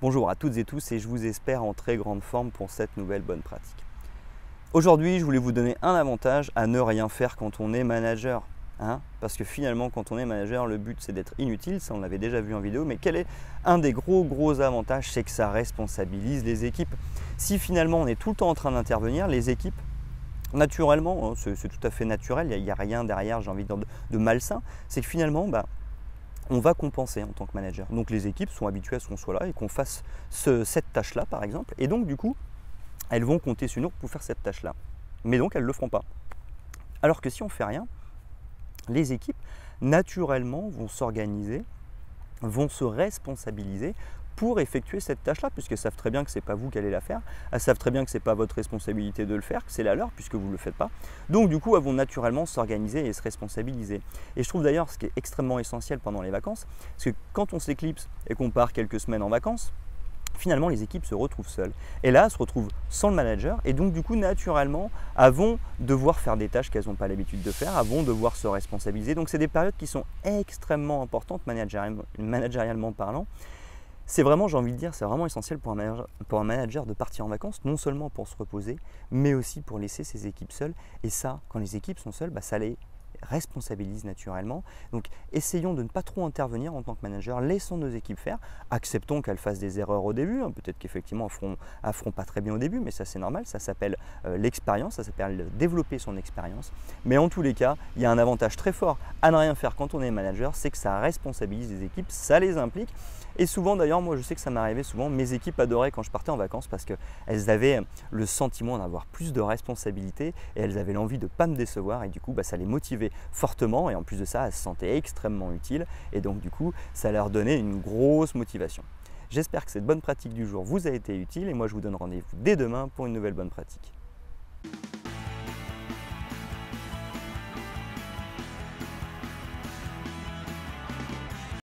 Bonjour à toutes et tous et je vous espère en très grande forme pour cette nouvelle bonne pratique. Aujourd'hui, je voulais vous donner un avantage à ne rien faire quand on est manager. Parce que finalement, quand on est manager, le but c'est d'être inutile, ça on l'avait déjà vu en vidéo, mais quel est un des gros avantages? C'est que ça responsabilise les équipes. Si finalement on est tout le temps en train d'intervenir, les équipes, naturellement, c'est tout à fait naturel, il n'y a rien derrière, j'ai envie de dire, de malsain, c'est que finalement, on va compenser en tant que manager. Donc les équipes sont habituées à ce qu'on soit là et qu'on fasse cette tâche-là par exemple. Et donc du coup, elles vont compter sur nous pour faire cette tâche-là. Mais donc elles ne le feront pas. Alors que si on ne fait rien, les équipes naturellement vont s'organiser, vont se responsabiliser pour effectuer cette tâche-là, puisqu'elles savent très bien que ce n'est pas vous qui allez la faire, elles savent très bien que ce n'est pas votre responsabilité de le faire, que c'est la leur, puisque vous ne le faites pas. Donc du coup, elles vont naturellement s'organiser et se responsabiliser. Et je trouve d'ailleurs ce qui est extrêmement essentiel pendant les vacances, parce que quand on s'éclipse et qu'on part quelques semaines en vacances, finalement les équipes se retrouvent seules. Et là, elles se retrouvent sans le manager et donc du coup, naturellement, elles vont devoir faire des tâches qu'elles n'ont pas l'habitude de faire, elles vont devoir se responsabiliser. Donc c'est des périodes qui sont extrêmement importantes managérialement parlant. C'est vraiment, j'ai envie de dire, c'est vraiment essentiel pour un manager de partir en vacances, non seulement pour se reposer, mais aussi pour laisser ses équipes seules. Et ça, quand les équipes sont seules, ça les responsabilise naturellement. Donc essayons de ne pas trop intervenir en tant que manager, laissons nos équipes faire, acceptons qu'elles fassent des erreurs au début, peut-être qu'effectivement elles ne feront pas très bien au début, mais ça c'est normal, ça s'appelle l'expérience, ça s'appelle développer son expérience. Mais en tous les cas, il y a un avantage très fort à ne rien faire quand on est manager, c'est que ça responsabilise les équipes, ça les implique. Et souvent d'ailleurs, moi je sais que ça m'arrivait souvent, mes équipes adoraient quand je partais en vacances parce qu'elles avaient le sentiment d'avoir plus de responsabilités et elles avaient l'envie de ne pas me décevoir et du coup ça les motivait fortement et en plus de ça, elles se sentaient extrêmement utiles et donc du coup, ça leur donnait une grosse motivation. J'espère que cette bonne pratique du jour vous a été utile et moi je vous donne rendez-vous dès demain pour une nouvelle bonne pratique.